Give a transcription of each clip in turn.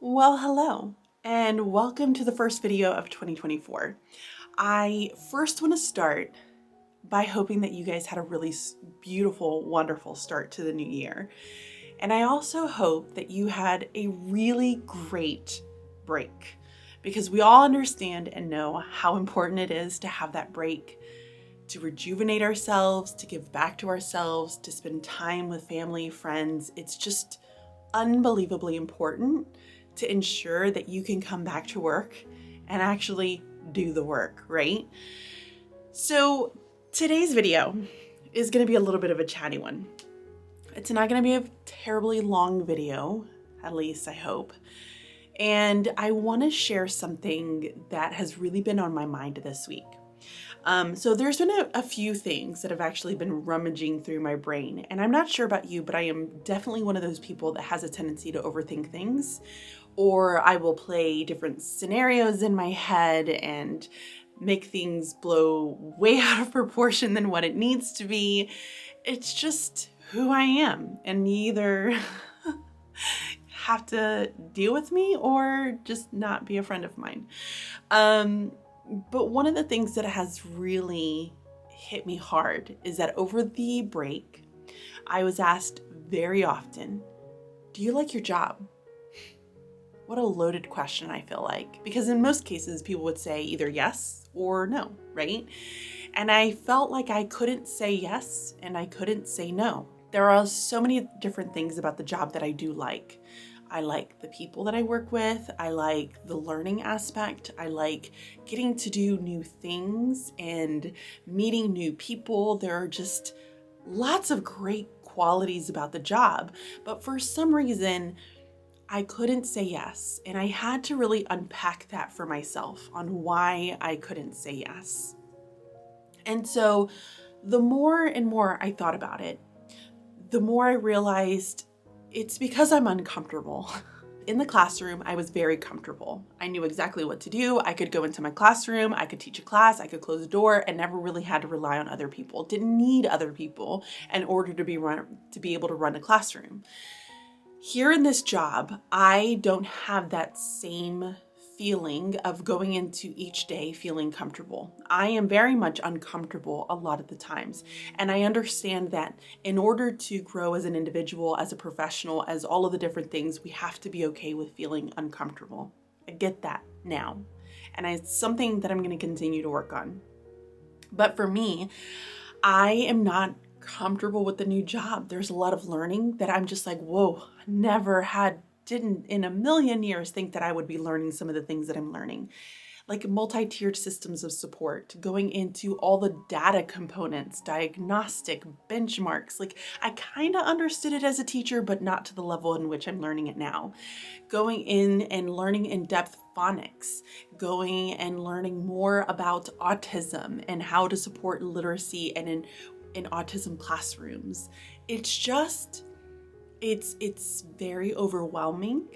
Well, hello, and welcome to the first video of 2024. I first want to start by hoping that you guys had a really beautiful, wonderful start to the new year. And I also hope that you had a really great break, because we all understand and know how important it is to have that break, to rejuvenate ourselves, to give back to ourselves, to spend time with family, friends. It's just unbelievably important to ensure that you can come back to work and actually do the work, right? So today's video is going to be a little bit of a chatty one. It's not going to be a terribly long video, at least I hope. And I want to share something that has really been on my mind this week. So there's been a few things that have actually been rummaging through my brain. And I'm not sure about you, but I am definitely one of those people that has a tendency to overthink things. Or I will play different scenarios in my head and make things blow way out of proportion than what it needs to be. It's just who I am. And you either have to deal with me or just not be a friend of mine. But one of the things that has really hit me hard is that over the break, I was asked very often, do you like your job? What a loaded question, I feel like, because in most cases, people would say either yes or no, right? And I felt like I couldn't say yes and I couldn't say no. There are so many different things about the job that I do like. I like the people that I work with. I like the learning aspect. I like getting to do new things and meeting new people. There are just lots of great qualities about the job. But for some reason, I couldn't say yes. And I had to really unpack that for myself on why I couldn't say yes. And so the more and more I thought about it, the more I realized it's because I'm uncomfortable. In the classroom, I was very comfortable. I knew exactly what to do. I could go into my classroom, I could teach a class, I could close the door, and never really had to rely on other people. Didn't need other people in order to be able to run a classroom. Here in this job, I don't have that same feeling of going into each day feeling comfortable. I am very much uncomfortable a lot of the times. And I understand that in order to grow as an individual, as a professional, as all of the different things, we have to be okay with feeling uncomfortable. I get that now. And it's something that I'm going to continue to work on. But for me, I am not comfortable with the new job. There's a lot of learning that I'm just like, whoa, didn't in a million years think that I would be learning some of the things that I'm learning. Like multi-tiered systems of support, going into all the data components, diagnostic, benchmarks. Like I kind of understood it as a teacher, but not to the level in which I'm learning it now. Going in and learning in-depth phonics, going and learning more about autism and how to support literacy and in autism classrooms. It's very overwhelming,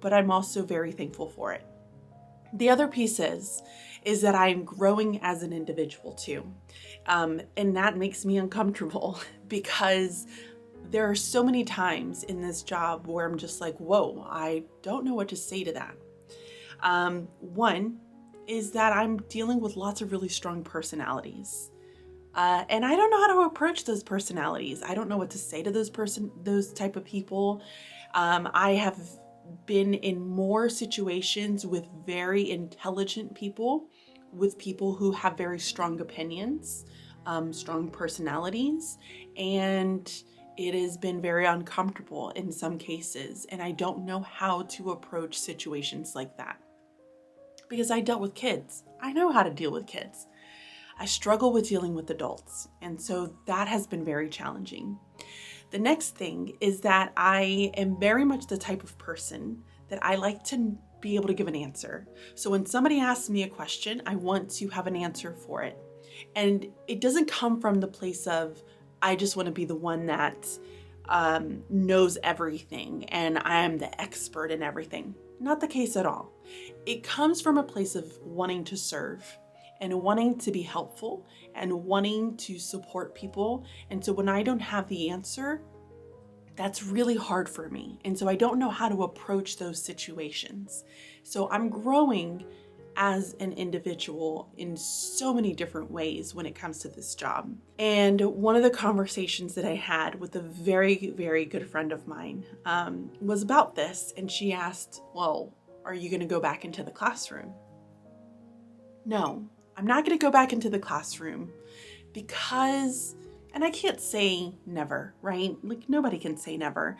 but I'm also very thankful for it. The other piece is that I'm growing as an individual too. And that makes me uncomfortable because there are so many times in this job where I'm just like, whoa, I don't know what to say to that. One is that I'm dealing with lots of really strong personalities. And I don't know how to approach those personalities. I don't know what to say to those type of people. I have been in more situations with very intelligent people, with people who have very strong opinions, strong personalities, and it has been very uncomfortable in some cases. And I don't know how to approach situations like that because I dealt with kids. I know how to deal with kids. I struggle with dealing with adults, and so that has been very challenging. The next thing is that I am very much the type of person that I like to be able to give an answer. So when somebody asks me a question, I want to have an answer for it. And it doesn't come from the place of, I just want to be the one that knows everything and I'm the expert in everything. Not the case at all. It comes from a place of wanting to serve and wanting to be helpful and wanting to support people. And so when I don't have the answer, that's really hard for me. And so I don't know how to approach those situations. So I'm growing as an individual in so many different ways when it comes to this job. And one of the conversations that I had with a very, very good friend of mine was about this. And she asked, well, are you going to go back into the classroom? No, I'm not going to go back into the classroom because, and I can't say never, right? Like nobody can say never.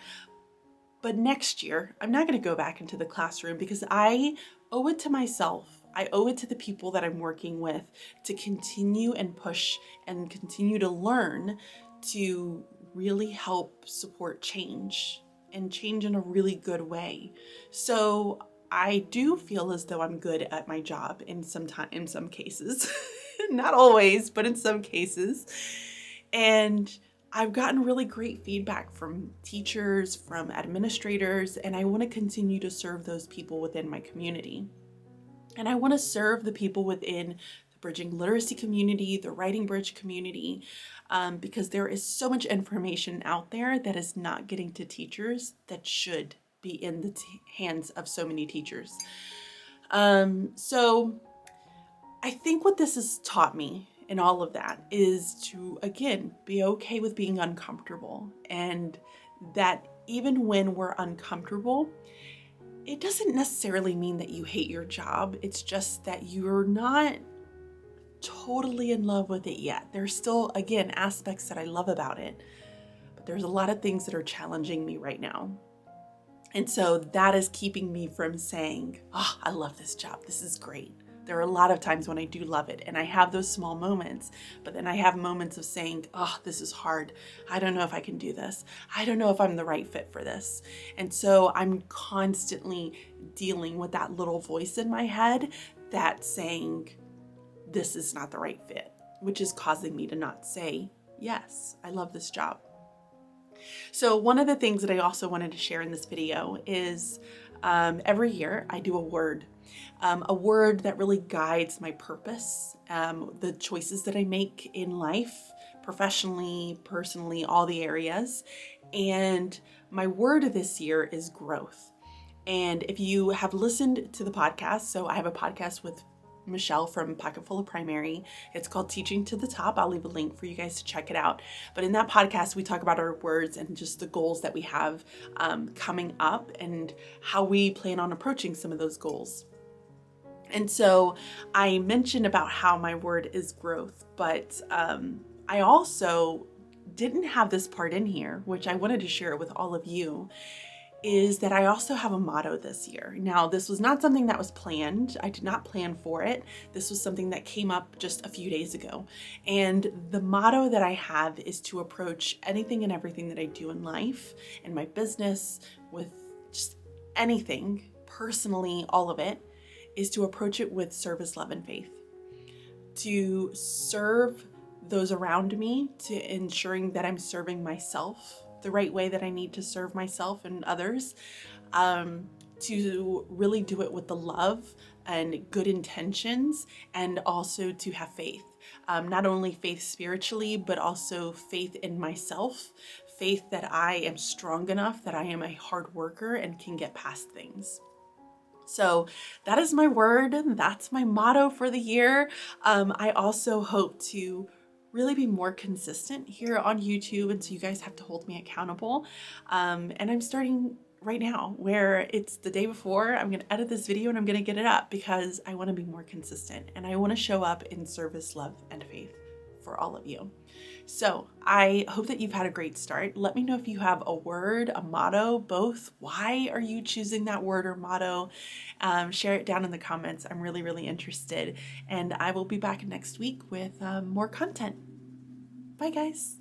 But next year, I'm not going to go back into the classroom because I owe it to myself. I owe it to the people that I'm working with to continue and push and continue to learn to really help support change and change in a really good way. So I do feel as though I'm good at my job in some cases, not always, but in some cases. And I've gotten really great feedback from teachers, from administrators, and I want to continue to serve those people within my community. And I want to serve the people within the Bridging Literacy community, the Writing Bridge community, because there is so much information out there that is not getting to teachers that should be in the hands of so many teachers. So I think what this has taught me in all of that is to, again, be okay with being uncomfortable, and that even when we're uncomfortable, it doesn't necessarily mean that you hate your job. It's just that you're not totally in love with it yet. There's still, again, aspects that I love about it, but there's a lot of things that are challenging me right now. And so that is keeping me from saying, oh, I love this job. This is great. There are a lot of times when I do love it and I have those small moments, but then I have moments of saying, oh, this is hard. I don't know if I can do this. I don't know if I'm the right fit for this. And so I'm constantly dealing with that little voice in my head that's saying, this is not the right fit, which is causing me to not say, yes, I love this job. So one of the things that I also wanted to share in this video is every year I do a word that really guides my purpose, the choices that I make in life, professionally, personally, all the areas. And my word this year is growth. And if you have listened to the podcast, so I have a podcast with Michelle from Pocketful of Primary. It's called Teaching to the Top. I'll leave a link for you guys to check it out. But in that podcast, we talk about our words and just the goals that we have coming up and how we plan on approaching some of those goals. And so I mentioned about how my word is growth, but I also didn't have this part in here, which I wanted to share with all of you, is that I also have a motto this year. Now, this was not something that was planned. I did not plan for it. This was something that came up just a few days ago. And the motto that I have is to approach anything and everything that I do in life, in my business, with just anything, personally, all of it, is to approach it with service, love, and faith. To serve those around me, to ensuring that I'm serving myself the right way that I need to serve myself and others, to really do it with the love and good intentions, and also to have faith. Not only faith spiritually, but also faith in myself, faith that I am strong enough, that I am a hard worker and can get past things. So that is my word. That's my motto for the year. I also hope to really be more consistent here on YouTube, and so you guys have to hold me accountable. And I'm starting right now where it's the day before. I'm going to edit this video and I'm going to get it up because I want to be more consistent and I want to show up in service, love, and faith for all of you. So I hope that you've had a great start. Let me know if you have a word, a motto, both. Why are you choosing that word or motto? Share it down in the comments. I'm really, really interested. And I will be back next week with more content. Bye, guys.